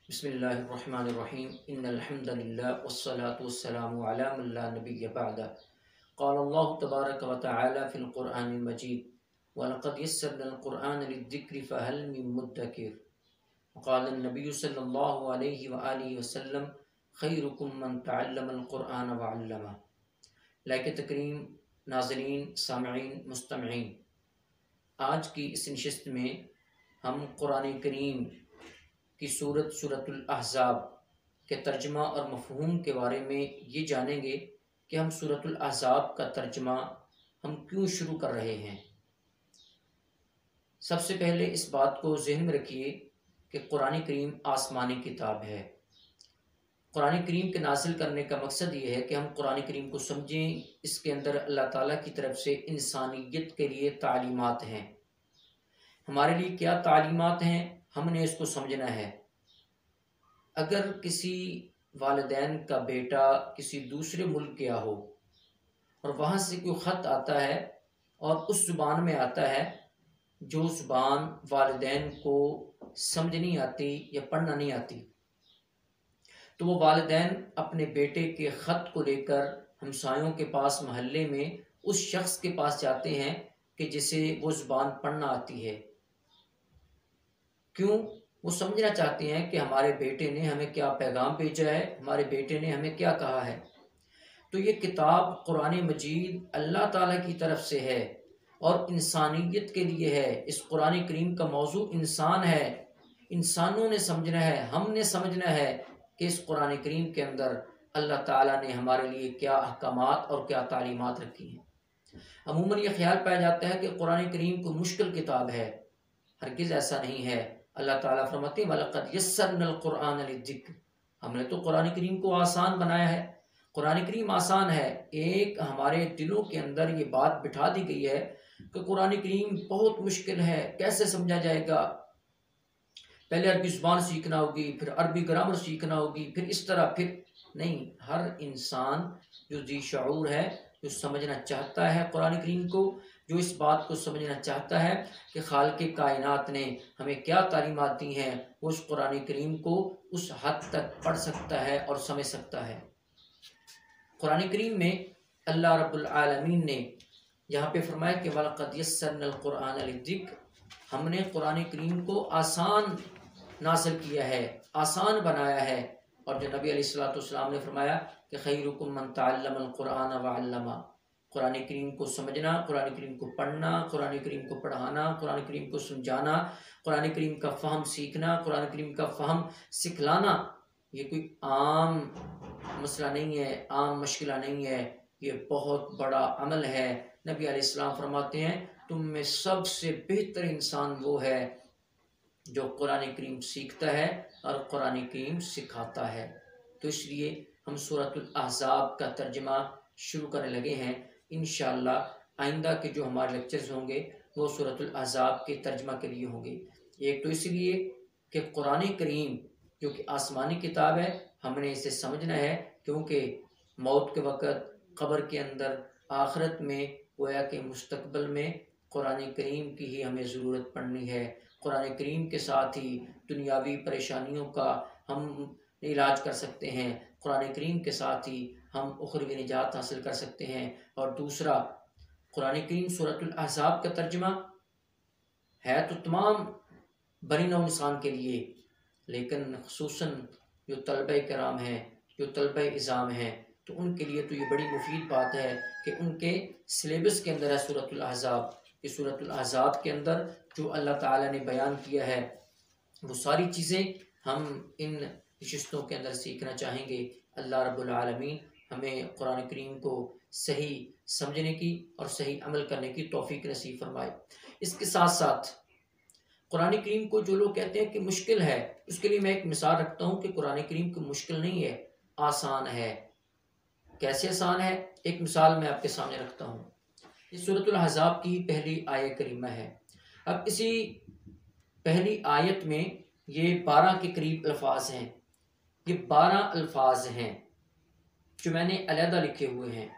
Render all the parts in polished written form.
بسم اللہ الرحمن الرحیم ان الحمد للہ والصلاة والسلام علی من لا نبی بعدہ قال اللہ تبارک و تعالی فی القرآن المجید وَلَقَدْ يَسَّرْنَا الْقُرْآنَ لِلذِّكْرِ فَهَلْ مِن مُدَّكِرٍ وقال النبی صلی اللہ علیہ وآلہ وسلم خیرکم من تعلم القرآن وعلمہ۔ لائق تکریم ناظرین، سامعین، مستمعین، آج کی اس نشست میں ہم قرآن کریم کی سورت الاحزاب کے ترجمہ اور مفہوم کے بارے میں یہ جانیں گے کہ ہم سورت الاحزاب کا ترجمہ ہم کیوں شروع کر رہے ہیں۔ سب سے پہلے اس بات کو ذہن میں رکھیے کہ قرآن کریم آسمانی کتاب ہے۔ قرآن کریم کے نازل کرنے کا مقصد یہ ہے کہ ہم قرآن کریم کو سمجھیں۔ اس کے اندر اللہ تعالیٰ کی طرف سے انسانیت کے لیے تعلیمات ہیں۔ ہمارے لیے کیا تعلیمات ہیں، ہم نے اس کو سمجھنا ہے۔ اگر کسی والدین کا بیٹا کسی دوسرے ملک گیا ہو اور وہاں سے کوئی خط آتا ہے اور اس زبان میں آتا ہے جو زبان والدین کو سمجھ نہیں آتی یا پڑھنا نہیں آتی، تو وہ والدین اپنے بیٹے کے خط کو لے کر ہمسایوں کے پاس محلے میں اس شخص کے پاس جاتے ہیں کہ جسے وہ زبان پڑھنا آتی ہے۔ کیوں؟ وہ سمجھنا چاہتے ہیں کہ ہمارے بیٹے نے ہمیں کیا پیغام بھیجا ہے، ہمارے بیٹے نے ہمیں کیا کہا ہے۔ تو یہ کتاب قرآن مجید اللہ تعالیٰ کی طرف سے ہے اور انسانیت کے لیے ہے۔ اس قرآن کریم کا موضوع انسان ہے۔ انسانوں نے سمجھنا ہے، ہم نے سمجھنا ہے کہ اس قرآن کریم کے اندر اللہ تعالیٰ نے ہمارے لیے کیا احکامات اور کیا تعلیمات رکھی ہیں۔ عموماً یہ خیال پایا جاتا ہے کہ قرآن کریم کو مشکل کتاب ہے۔ ہرگز ایسا نہیں ہے۔ اللہ تعالیٰ فرماتے ہیں وَلَقَدْ يَسَّرْنَا الْقُرْآنَ لِلذِّكْرِ، ہم نے تو قرآن کریم کو آسان بنایا ہے۔ قرآن کریم آسان ہے۔ ایک ہمارے دلوں کے اندر یہ بات بٹھا دی گئی ہے کہ قرآن کریم بہت مشکل ہے، کیسے سمجھا جائے گا، پہلے عربی زبان سیکھنا ہوگی، پھر عربی گرامر سیکھنا ہوگی، پھر اس طرح، پھر نہیں۔ ہر انسان جو ذی شعور ہے، جو سمجھنا چاہتا ہے قرآن کریم کو، جو اس بات کو سمجھنا چاہتا ہے کہ خالق کائنات نے ہمیں کیا تعلیمات دی ہیں، وہ اس قرآن کریم کو اس حد تک پڑھ سکتا ہے اور سمجھ سکتا ہے۔ قرآن کریم میں اللہ رب العالمین نے یہاں پہ فرمایا کہ وَلَقَدْ يَسَّرْنَا الْقُرْآنَ لِلذِّكْرِ، ہم نے قرآن کریم کو آسان نازل کیا ہے، آسان بنایا ہے۔ اور جو نبی علیہ السلام نے فرمایا کہ خیرکم من تعلم القرآن وعلمہ، قرآن کریم کو سمجھنا، قرآن کریم کو پڑھنا، قرآن کریم کو پڑھانا، قرآن کریم کو سمجھانا، قرآن کریم کا فہم سیکھنا، قرآن کریم کا فہم سکھلانا، یہ کوئی عام مسئلہ نہیں ہے، عام مشکلہ نہیں ہے، یہ بہت بڑا عمل ہے۔ نبی علیہ السلام فرماتے ہیں تم میں سب سے بہتر انسان وہ ہے جو قرآن کریم سیکھتا ہے اور قرآن کریم سکھاتا ہے۔ تو اس لیے ہم سورۃ الاحزاب کا ترجمہ شروع کرنے لگے ہیں۔ انشاءاللہ آئندہ کے جو ہمارے لیکچرز ہوں گے وہ سورۃ الاحزاب کے ترجمہ کے لیے ہوں گے۔ ایک تو اس لیے کہ قرآن کریم جو کہ آسمانی کتاب ہے، ہم نے اسے سمجھنا ہے، کیونکہ موت کے وقت، قبر کے اندر، آخرت میں، گویا کہ مستقبل میں قرآن کریم کی ہی ہمیں ضرورت پڑنی ہے۔ قرآن کریم کے ساتھ ہی دنیاوی پریشانیوں کا ہم علاج کر سکتے ہیں، قرآن کریم کے ساتھ ہی ہم اخروی نجات حاصل کر سکتے ہیں۔ اور دوسرا، قرآن کریم سورۃ الاحزاب کا ترجمہ ہے تو تمام بنی نوع انسان کے لیے، لیکن خصوصاً جو طلبہ کرام ہیں، جو طلبہ اعظام ہیں، تو ان کے لیے تو یہ بڑی مفید بات ہے کہ ان کے سلیبس کے اندر ہے سورۃ الاحزاب۔ کہ سورۃ الاحزاب کے اندر جو اللہ تعالیٰ نے بیان کیا ہے وہ ساری چیزیں ہم ان نشستوں کے اندر سیکھنا چاہیں گے۔ اللہ رب العالمین ہمیں قرآن کریم کو صحیح سمجھنے کی اور صحیح عمل کرنے کی توفیق نصیب فرمائے۔ اس کے ساتھ ساتھ قرآن کریم کو جو لوگ کہتے ہیں کہ مشکل ہے، اس کے لیے میں ایک مثال رکھتا ہوں کہ قرآن کریم کو مشکل نہیں ہے، آسان ہے۔ کیسے آسان ہے؟ ایک مثال میں آپ کے سامنے رکھتا ہوں۔ یہ سورۃ الاحزاب کی پہلی آیت کریمہ ہے۔ اب اسی پہلی آیت میں یہ 12 کے قریب الفاظ ہیں۔ یہ 12 الفاظ ہیں جو میں نے علیحدہ لکھے ہوئے ہیں۔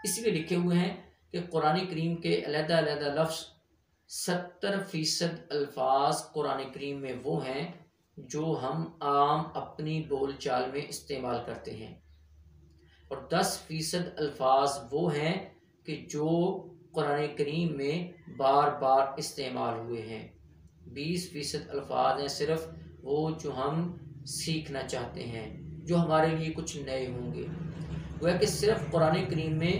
اس لیے لکھے ہوئے ہیں کہ قرآن کریم کے علیحدہ علیحدہ لفظ 70% الفاظ قرآن کریم میں وہ ہیں جو ہم عام اپنی بول چال میں استعمال کرتے ہیں، اور 10% الفاظ وہ ہیں کہ جو قرآن کریم میں بار بار استعمال ہوئے ہیں۔ 20% الفاظ ہیں صرف وہ جو ہم سیکھنا چاہتے ہیں، جو ہمارے لیے کچھ نئے ہوں گے۔ گویا کہ صرف قرآن کریم میں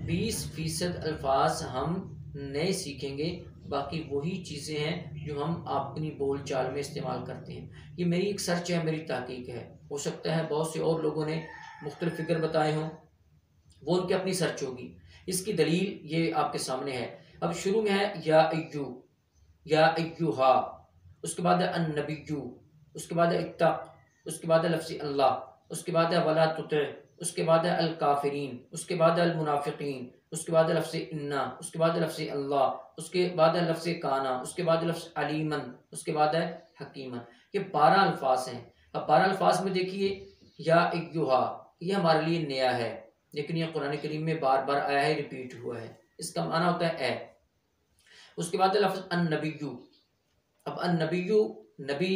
20% الفاظ ہم نئے سیکھیں گے، باقی وہی چیزیں ہیں جو ہم اپنی بول چال میں استعمال کرتے ہیں۔ یہ میری ایک سرچ ہے، میری تحقیق ہے، ہو سکتا ہے بہت سے اور لوگوں نے مختلف فگر بتائے ہوں، وہ ان کی اپنی سرچ ہوگی۔ اس کی دلیل یہ آپ کے سامنے ہے۔ اب شروع میں ہے یا ایو، یا ایوہا، اس کے بعد ہے النبیو، اس کے بعد ہے اتق، اس کے بعد ہے لفظ اللہ، اس کے بعد ہے ولا تطع، اس کے بعد ہے الکافرین، اس کے بعد ہے المنافقین، اس کے بعد ہے لفظ انا، اس کے بعد ہے لفظ اللہ، اس کے بعد ہے لفظ کانا، اس کے بعد ہے لفظ علیمن، اس کے بعد ہے حکیمن۔ یہ 12 الفاظ ہیں۔ اب 12 الفاظ میں دیکھیے یا ایوہا، یہ ہمارے لیے نیا ہے، لیکن یہ قرآن کریم میں بار بار آیا ہے، ریپیٹ ہوا ہے۔ اس کا معنی ہوتا ہے اے۔ اس کے بعد ہے لفظ النبیو۔ اب النبیو، نبی،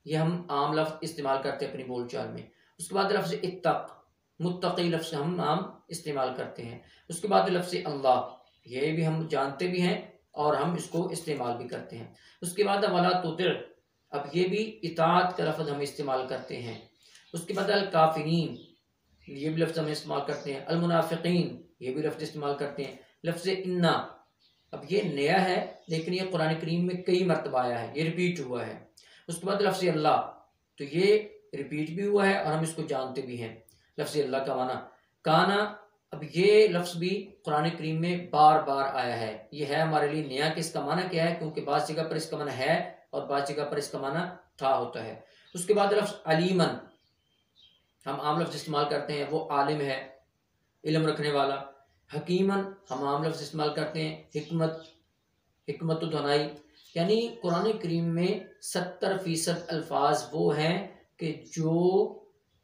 یہ ہم عام لفظ استعمال کرتے ہیں اپنی بول چال میں۔ اس کے بعد لفظ اتق، متقی لفظ ہم عام استعمال کرتے ہیں۔ اس کے بعد لفظ اللہ، یہ بھی ہم جانتے بھی ہیں اور ہم اس کو استعمال بھی کرتے ہیں۔ اس کے بعد ولا تطع، اب یہ بھی اطاعت کا لفظ ہم استعمال کرتے ہیں۔ اس کے بعد الکافرین، یہ بھی لفظ ہم استعمال کرتے ہیں۔ المنافقین، یہ بھی لفظ استعمال کرتے ہیں۔ لفظ انا، اب یہ نیا ہے لیکن یہ قرآن کریم میں کئی مرتبہ آیا ہے، یہ ریپیٹ ہوا ہے۔ اس کے بعد لفظ اللہ، تو یہ ریپیٹ بھی ہوا ہے اور ہم اس کو جانتے بھی ہیں۔ لفظ اللہ کا معنی کانا، اب یہ لفظ بھی قرآن کریم میں بار بار آیا ہے، یہ ہے ہمارے لیے نیا کہ اس کا معنی کیا ہے، کیونکہ بعض جگہ پر اس کا معنی ہے اور بعض جگہ پر اس کا معنی تھا ہوتا ہے۔ اس کے بعد لفظ علیمن، ہم عام لفظ استعمال کرتے ہیں، وہ عالم ہے، علم رکھنے والا۔ حکیمن، ہم عام لفظ استعمال کرتے ہیں، حکمت و دانائی۔ یعنی قرآن کریم میں 70% الفاظ وہ ہیں کہ جو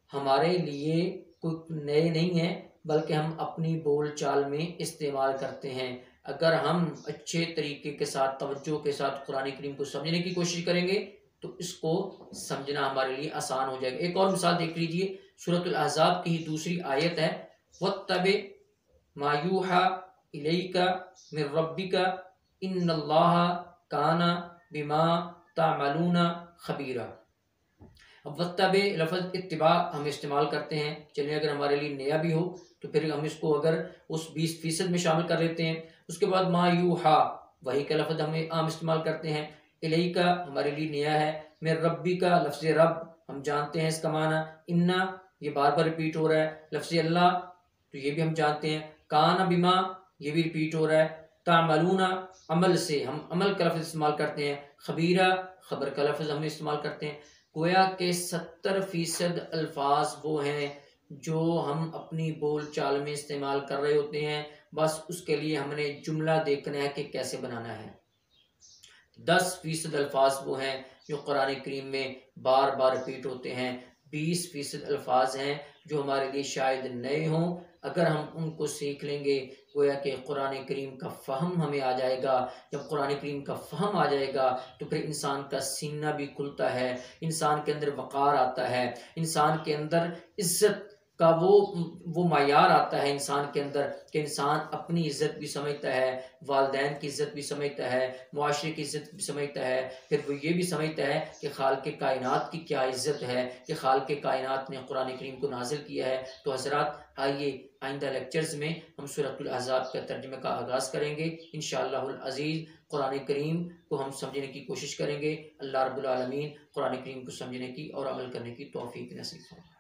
ہمارے لیے کوئی نئے نہیں ہیں، بلکہ ہم اپنی بول چال میں استعمال کرتے ہیں۔ اگر ہم اچھے طریقے کے ساتھ، توجہ کے ساتھ قرآن کریم کو سمجھنے کی کوشش کریں گے تو اس کو سمجھنا ہمارے لیے آسان ہو جائے گا۔ ایک اور مثال دیکھ لیجئے، سورۃ الاحزاب کی دوسری آیت ہے، وَاتَّبِعْ مَا يُوحَىٰ إِلَيْكَ مِن رَبِّكَ إِنَّ اللَّهَ كَانَ بِمَا تَعْمَلُونَ خَبِيرًا۔ اب وَاتَّبِعْ لفظ اتباع ہم استعمال کرتے ہیں، چلیے اگر ہمارے لیے نیا بھی ہو تو پھر ہم اس کو اگر اس 20% میں شامل کر لیتے ہیں۔ اس کے بعد ما یوحا، وہی کا لفظ ہم عام استعمال کرتے ہیں۔ الیک ہمارے لیے نیا ہے۔ من ربی کا لفظ رب ہم جانتے ہیں اس کا معنی۔ انا، یہ بار بار ریپیٹ ہو رہا ہے۔ لفظ اللہ، تو یہ بھی ہم جانتے ہیں۔ کان بما، یہ بھی ریپیٹ ہو رہا ہے۔ تعملون، عمل سے، ہم عمل کا لفظ استعمال کرتے ہیں۔ خبیرہ، خبر کا لفظ ہم استعمال کرتے ہیں۔ گویا کہ 70% الفاظ وہ ہیں جو ہم اپنی بول چال میں استعمال کر رہے ہوتے ہیں، بس اس کے لیے ہم نے جملہ دیکھنا ہے کہ کیسے بنانا ہے۔ 10% الفاظ وہ ہیں جو قرآن کریم میں بار بار ریپیٹ ہوتے ہیں۔ 20% الفاظ ہیں جو ہمارے لیے شاید نئے ہوں، اگر ہم ان کو سیکھ لیں گے گویا کہ قرآن کریم کا فہم ہمیں آ جائے گا۔ جب قرآن کریم کا فہم آ جائے گا تو پھر انسان کا سینہ بھی کھلتا ہے، انسان کے اندر وقار آتا ہے، انسان کے اندر عزت کا وہ معیار آتا ہے انسان کے اندر کہ انسان اپنی عزت بھی سمجھتا ہے، والدین کی عزت بھی سمجھتا ہے، معاشرے کی عزت بھی سمجھتا ہے، پھر وہ یہ بھی سمجھتا ہے کہ خالق کائنات کی کیا عزت ہے کہ خالق کائنات نے قرآن کریم کو نازل کیا ہے۔ تو حضرات آئیے آئندہ لیکچرز میں ہم سورۃ الاحزاب کا ترجمے کا آغاز کریں گے انشاءاللہ العزیز۔ قرآن کریم کو ہم سمجھنے کی کوشش کریں گے۔ اللہ رب العالمین قرآن کریم کو سمجھنے کی اور عمل کرنے کی توفیق نصیب فرمائے۔